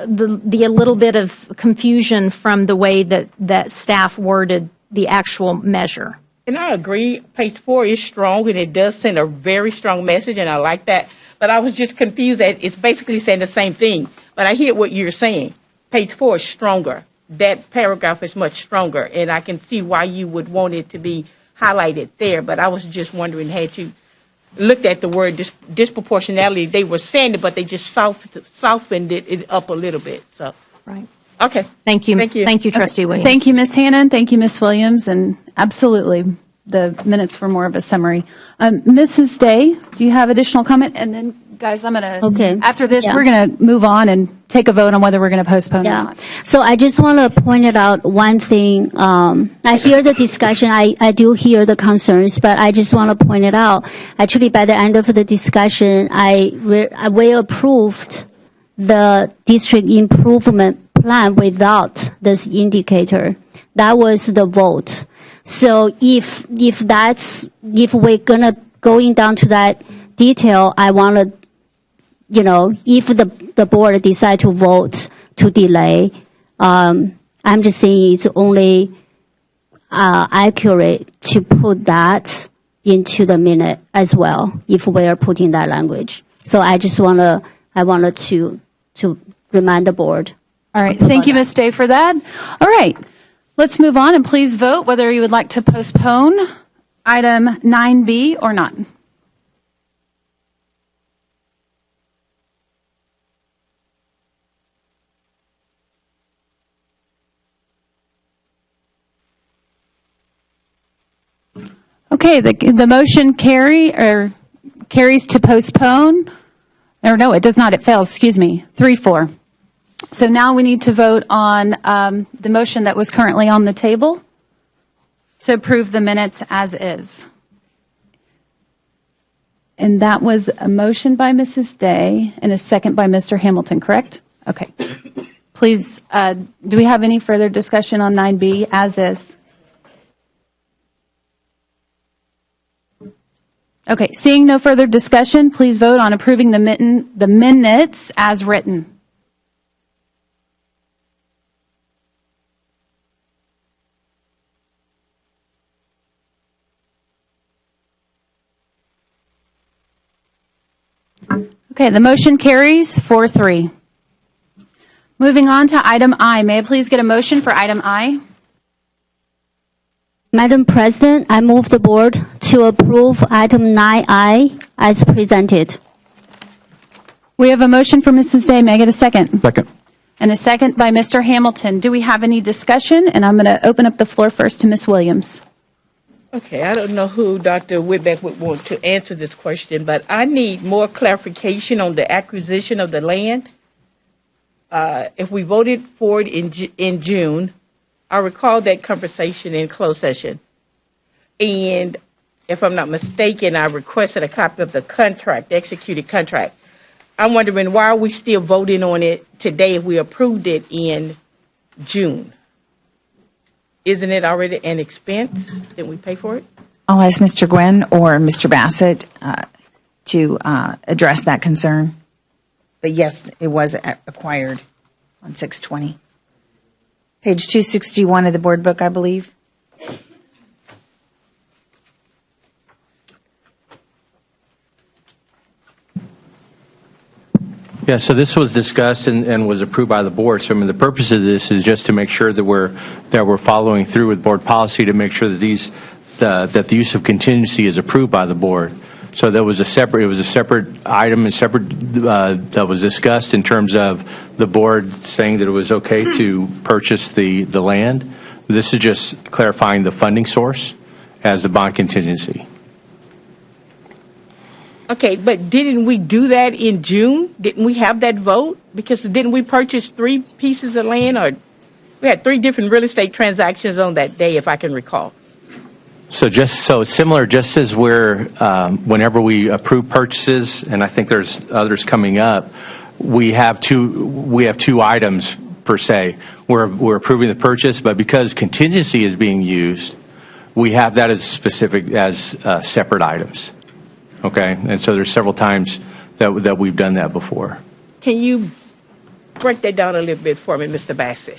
little bit of confusion from the way that staff worded the actual measure.
And I agree. Page 4 is strong, and it does send a very strong message, and I like that. But I was just confused that it's basically saying the same thing. But I hear what you're saying. Page 4 is stronger. That paragraph is much stronger, and I can see why you would want it to be highlighted there. But I was just wondering, had you looked at the word disproportionality, they were saying it, but they just softened it up a little bit. So,
right.
Okay.
Thank you.
Thank you.
Thank you, Trustee Williams.
Thank you, Ms. Hannon. Thank you, Ms. Williams. And absolutely, the minutes were more of a summary. Mrs. Day, do you have additional comment? And then, guys, I'm going to, after this, we're going to move on and take a vote on whether we're going to postpone or not.
So I just want to point it out one thing. I hear the discussion. I do hear the concerns, but I just want to point it out. Actually, by the end of the discussion, we approved the district improvement plan without this indicator. That was the vote. So if we're gonna going down to that detail, I want to, if the board decide to vote to delay, I'm just saying it's only accurate to put that into the minute as well if we are putting that language. So I wanted to remind the board.
All right. Thank you, Ms. Day, for that. All right. Let's move on, and please vote whether you would like to postpone item 9B or not. Okay, the motion carries to postpone. Or no, it does not. It fails. Excuse me. 3-4. So now we need to vote on the motion that was currently on the table to approve the minutes as is. And that was a motion by Mrs. Day and a second by Mr. Hamilton, correct? Okay. Please, do we have any further discussion on 9B as is? Okay, seeing no further discussion, please vote on approving the minutes as written. Okay, the motion carries 4-3. Moving on to item I. May I please get a motion for item I?
Madam President, I move the board to approve item 9I as presented.
We have a motion for Mrs. Day. May I get a second?
Second.
And a second by Mr. Hamilton. Do we have any discussion? And I'm going to open up the floor first to Ms. Williams.
Okay, I don't know who Dr. Whitbeck would want to answer this question, but I need more clarification on the acquisition of the land. If we voted for it in June, I recall that conversation in closed session. And if I'm not mistaken, I requested a copy of the contract, the executed contract. I'm wondering, why are we still voting on it today if we approved it in June? Isn't it already an expense? Didn't we pay for it?
I'll ask Mr. Gwynn or Mr. Bassett to address that concern. But yes, it was acquired on 6/20. Page 261 of the board book, I believe.
Yeah, so this was discussed and was approved by the board. So I mean, the purpose of this is just to make sure that we're following through with board policy to make sure that that the use of contingency is approved by the board. So it was a separate item and separate that was discussed in terms of the board saying that it was okay to purchase the land. This is just clarifying the funding source as the bond contingency.
Okay, but didn't we do that in June? Didn't we have that vote? Because didn't we purchase 3 pieces of land, or we had 3 different real estate transactions on that day, if I can recall?
So similar, just as whenever we approve purchases, and I think there's others coming up, we have two items per se. We're approving the purchase, but because contingency is being used, we have that as separate items. Okay, and so there's several times that we've done that before.
Can you break that down a little bit for me, Mr. Bassett?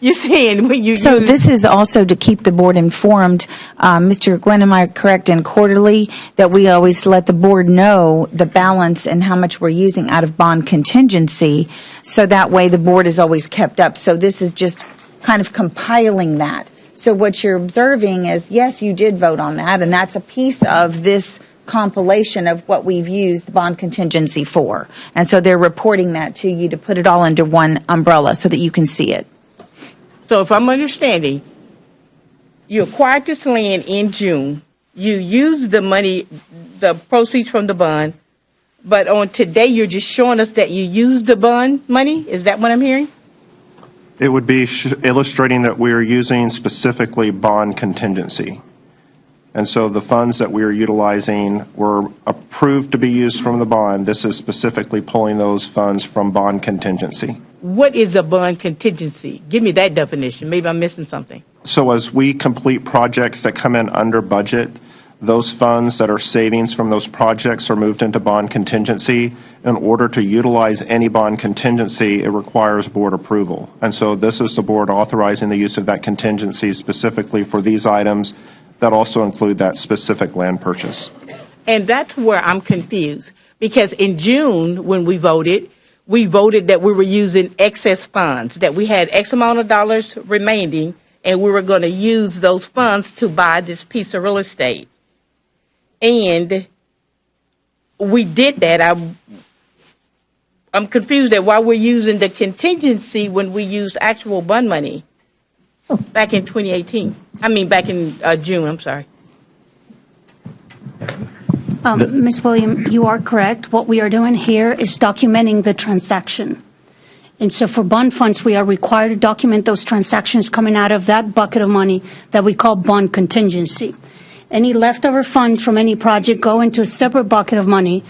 You're saying when you
So this is also to keep the board informed. Mr. Gwynn, am I correct in quarterly that we always let the board know the balance and how much we're using out of bond contingency, so that way the board is always kept up. So this is just kind of compiling that. So what you're observing is, yes, you did vote on that, and that's a piece of this compilation of what we've used the bond contingency for. And so they're reporting that to you to put it all under one umbrella so that you can see it.
So if I'm understanding, you acquired this land in June, you used the money, the proceeds from the bond, but on today you're just showing us that you used the bond money? Is that what I'm hearing?
It would be illustrating that we are using specifically bond contingency. And so the funds that we are utilizing were approved to be used from the bond. This is specifically pulling those funds from bond contingency.
what is a bond contingency? Give me that definition. Maybe I'm missing something.
So as we complete projects that come in under budget, those funds that are savings from those projects are moved into bond contingency. In order to utilize any bond contingency, it requires board approval. And so this is the board authorizing the use of that contingency specifically for these items that also include that specific land purchase.
And that's where I'm confused, because in June, when we voted that we were using excess funds, that we had X amount of dollars remaining, and we were going to use those funds to buy this piece of real estate. And we did that. I'm confused at why we're using the contingency when we used actual bond money back in 2018. Back in June, I'm sorry.
Ms. Williams, you are correct. What we are doing here is documenting the transaction. And so for bond funds, we are required to document those transactions coming out of that bucket of money that we call bond contingency. Any leftover funds from any project go into a separate bucket of money,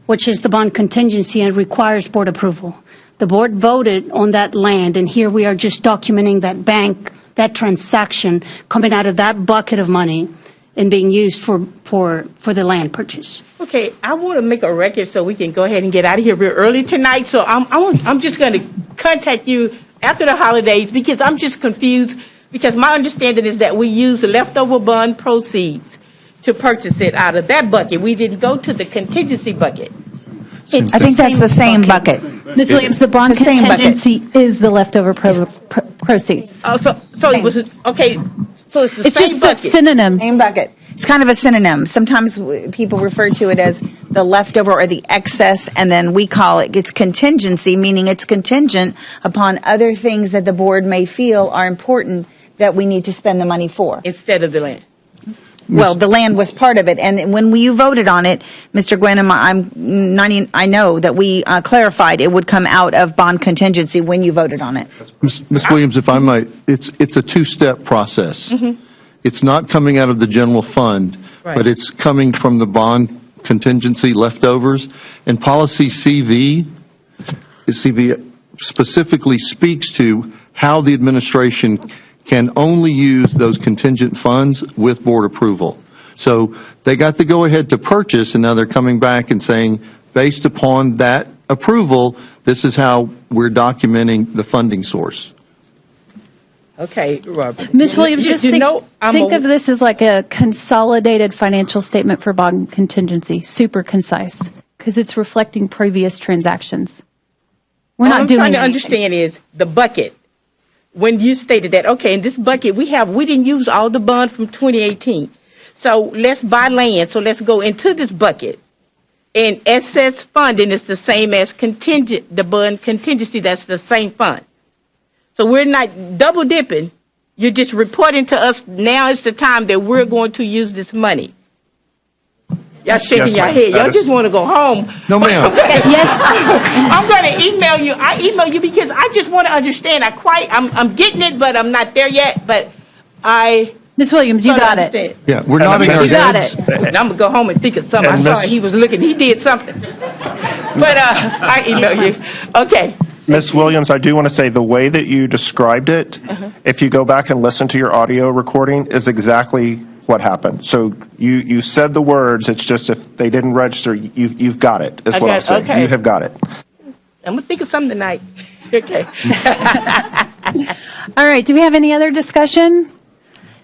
which is the bond contingency, and requires board approval. The board voted on that land, and here we are just documenting that transaction coming out of that bucket of money and being used for the land purchase.
Okay, I want to make a record so we can go ahead and get out of here real early tonight. So I'm just going to contact you after the holidays, because I'm just confused. Because my understanding is that we use the leftover bond proceeds to purchase it out of that bucket. We didn't go to the contingency bucket.
I think that's the same bucket.
Ms. Williams, the bond contingency is the leftover proceeds.
Oh, so it was okay. So it's the
It's
same
just
bucket.
a synonym.
Same bucket. It's kind of a synonym. Sometimes people refer to it as the leftover or the excess, and then we call it's contingency, meaning it's contingent upon other things that the board may feel are important that we need to spend the money for.
Instead of the land.
Well, the land was part of it, and when you voted on it, Mr. Gwenham, I know that we clarified it would come out of bond contingency when you voted on it.
Ms. Williams, if I might, it's a two-step process.
Mm-hmm.
It's not coming out of the general fund,
Right.
but it's coming from the bond contingency leftovers. And policy CV specifically speaks to how the administration can only use those contingent funds with board approval. So they got the go-ahead to purchase, and now they're coming back and saying, based upon that approval, this is how we're documenting the funding source.
Okay, Robert.
Ms. Williams, just think of this as like a consolidated financial statement for bond contingency, super concise, because it's reflecting previous transactions. We're not doing
What I'm trying to
anything.
understand is the bucket. When you stated that, okay, in this bucket we didn't use all the bond from 2018. So let's buy land. So let's go into this bucket. And excess funding is the same as the bond contingency. That's the same fund. So we're not double dipping. You're just reporting to us now is the time that we're going to use this money. Y'all shaking your head. Y'all just want to go home.
No, ma'am.
Yes.
I'm going to email you. I email you because I just want to understand. I'm getting it, but I'm not there yet. But
Ms. Williams, you got it.
Yeah, we're nodding our
You got
heads.
it.
And I'm going to go home and think of something. I
And
saw
Miss-
he was looking. He did something. But I email you. Okay.
Ms. Williams, I do want to say the way that you described it, if you go back and listen to your audio recording, is exactly what happened. So you said the words, it's just if they didn't register, you've got it, is what I'm saying.
Okay.
You have got it.
I'm going to think of something tonight. Okay.
All right, do we have any other discussion?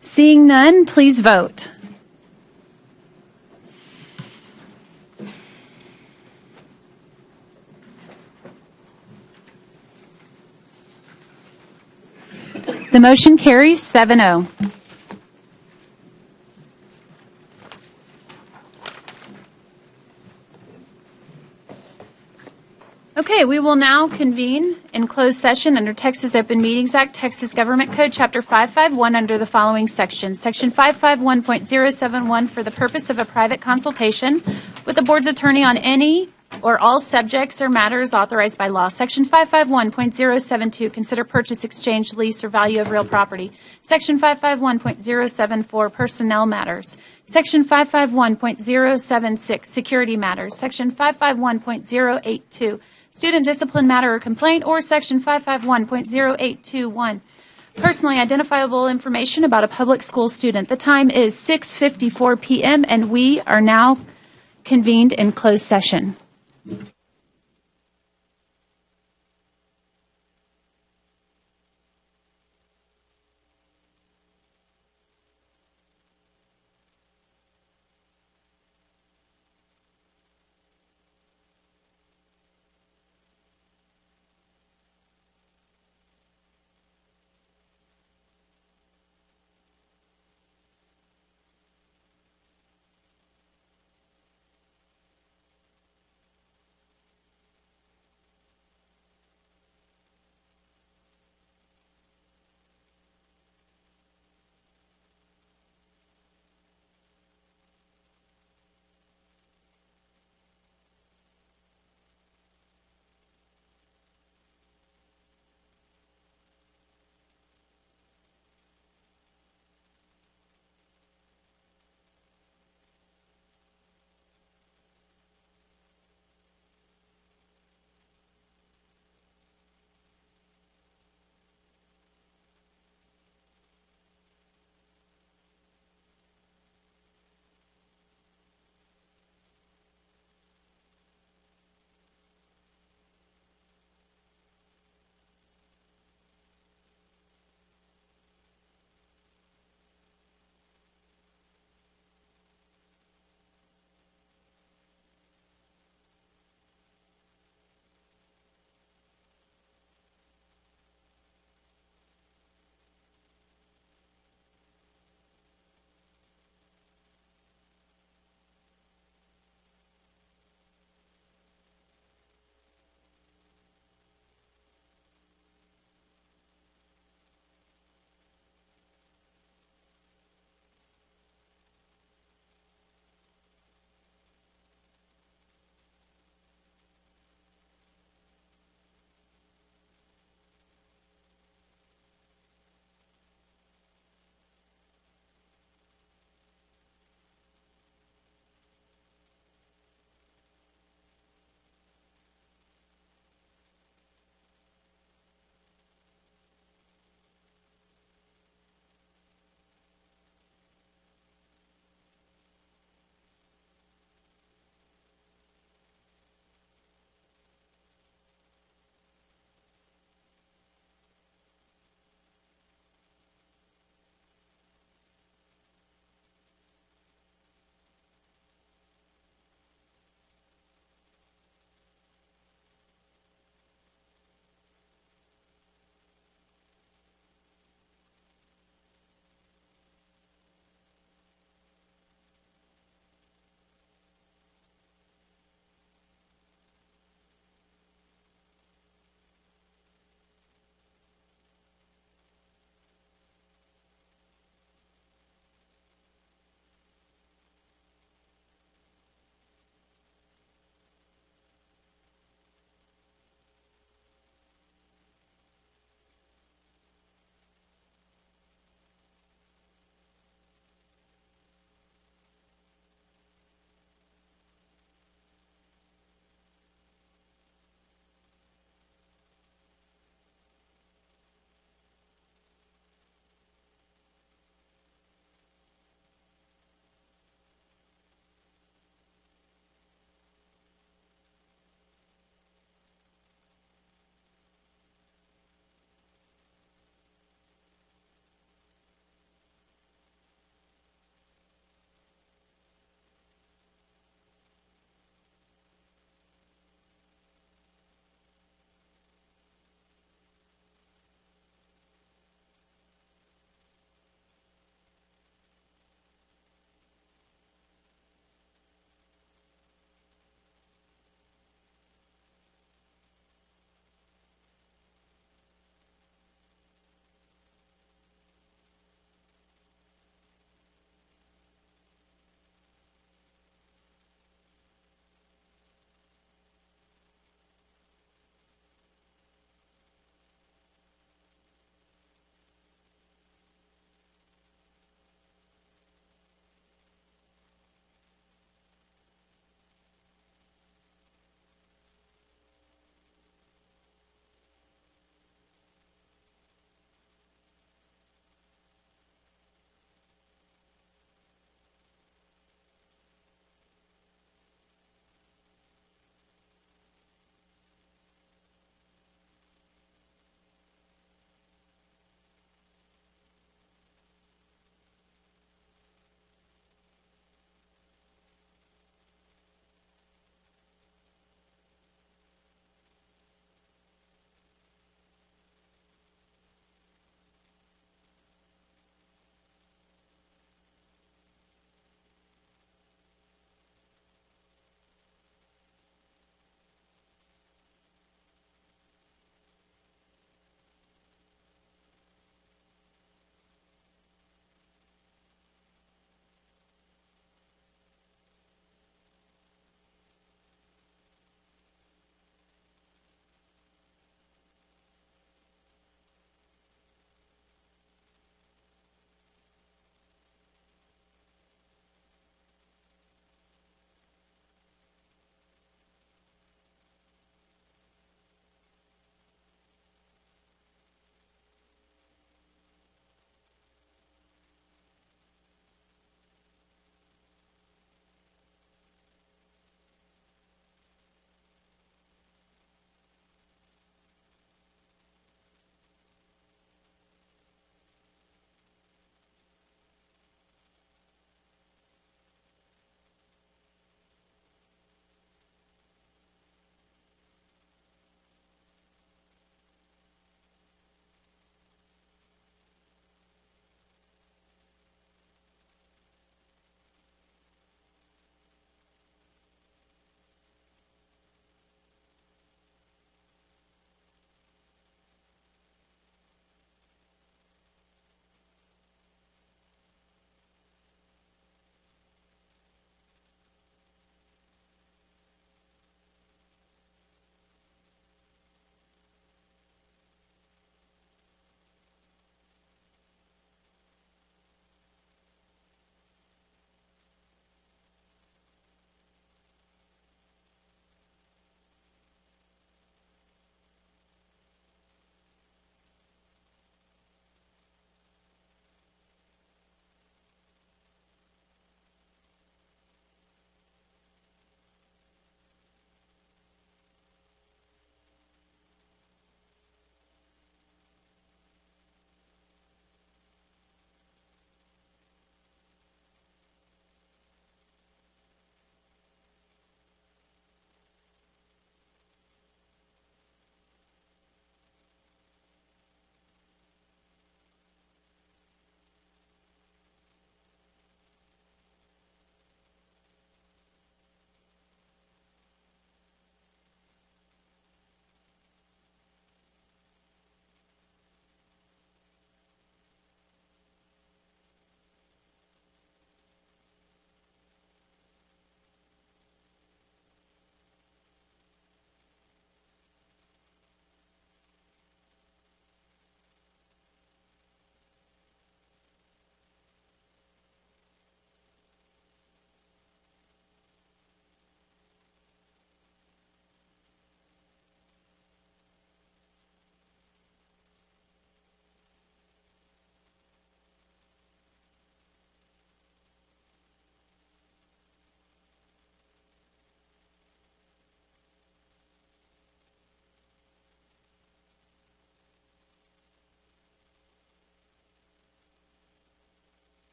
Seeing none, please vote. The motion carries 7-0. Okay, we will now convene in closed session under Texas Open Meetings Act, Texas Government Code, Chapter 551, under the following sections. Section 551.071, for the purpose of a private consultation with the board's attorney on any or all subjects or matters authorized by law. Section 551.072, consider purchase, exchange, lease, or value of real property. Section 551.074, personnel matters. Section 551.076, security matters. Section 551.082, student discipline matter or complaint, or Section 551.0821, personally identifiable information about a public school student. The time is 6:54 p.m., and we are now convened in closed session.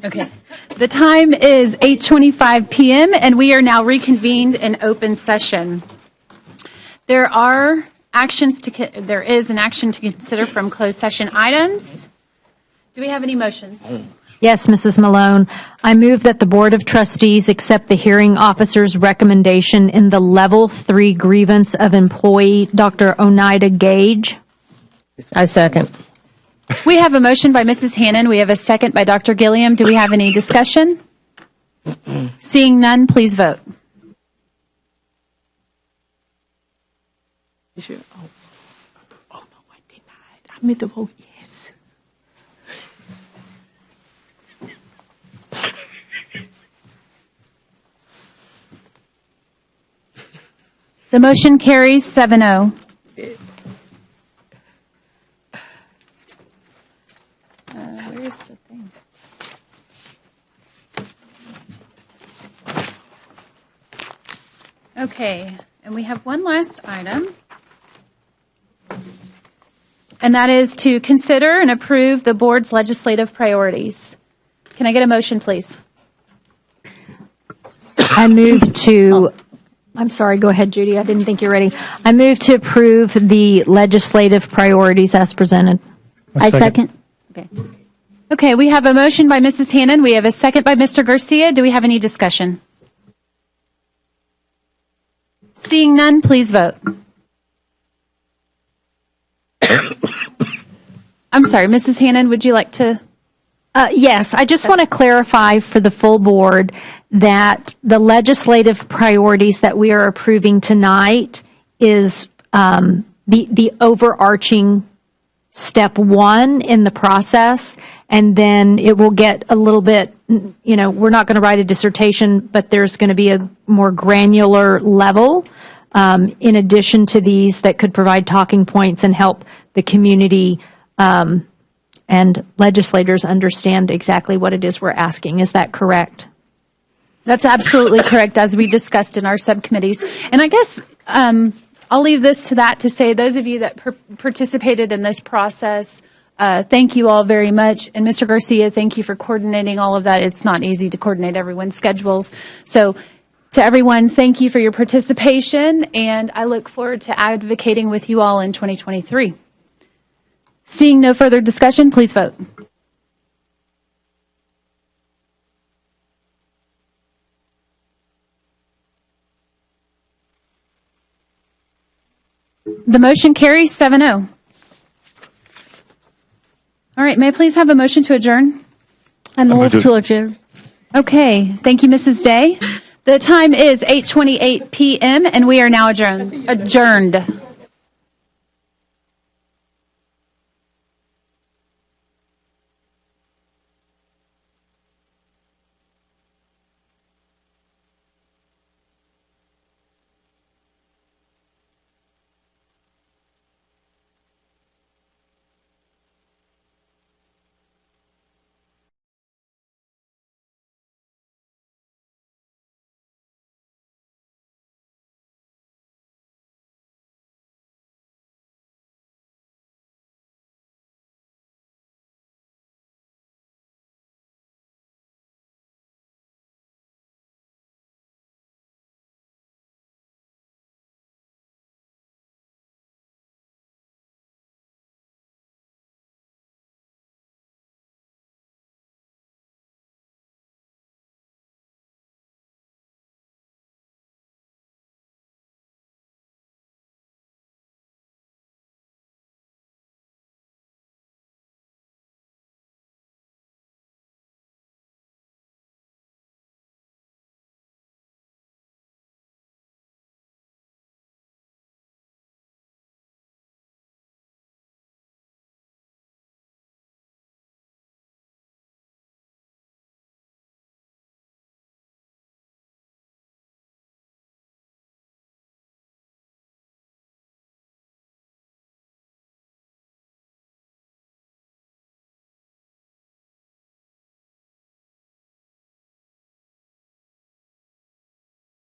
Okay. The time is 8:25 p.m. and we are now reconvened in open session. There is an action to consider from closed session items. Do we have any motions?
Yes, Mrs. Malone. I move that the Board of Trustees accept the hearing officer's recommendation in the Level 3 grievance of employee Dr. Oneida Gage.
I second.
We have a motion by Mrs. Hannon. We have a second by Dr. Gilliam. Do we have any discussion? Seeing none, please vote.
Oh, no, I did not. I meant to vote yes.
The motion carries 7-0. Where's the thing? Okay, and we have one last item, and that is to consider and approve the board's legislative priorities. Can I get a motion, please?
I move to, I'm sorry, go ahead, Judy. I didn't think you were ready. I move to approve the legislative priorities as presented.
I second.
Okay, we have a motion by Mrs. Hannon. We have a second by Mr. Garcia. Do we have any discussion? Seeing none, please vote. I'm sorry, Mrs. Hannon, would you like to?
Yes, I just want to clarify for the full board that the legislative priorities that we are approving tonight is the overarching step one in the process, and then it will get a little bit, we're not going to write a dissertation, but there's going to be a more granular level in addition to these that could provide talking points and help the community and legislators understand exactly what it is we're asking. Is that correct?
That's absolutely correct, as we discussed in our subcommittees. And I guess I'll leave this to that to say, those of you that participated in this process, thank you all very much. And Mr. Garcia, thank you for coordinating all of that. It's not easy to coordinate everyone's schedules. So to everyone, thank you for your participation, and I look forward to advocating with you all in 2023. Seeing no further discussion, please vote. The motion carries 7-0. All right, may I please have a motion to adjourn?
I move to adjourn.
Okay, thank you, Mrs. Day. The time is 8:28 p.m. and we are now adjourned.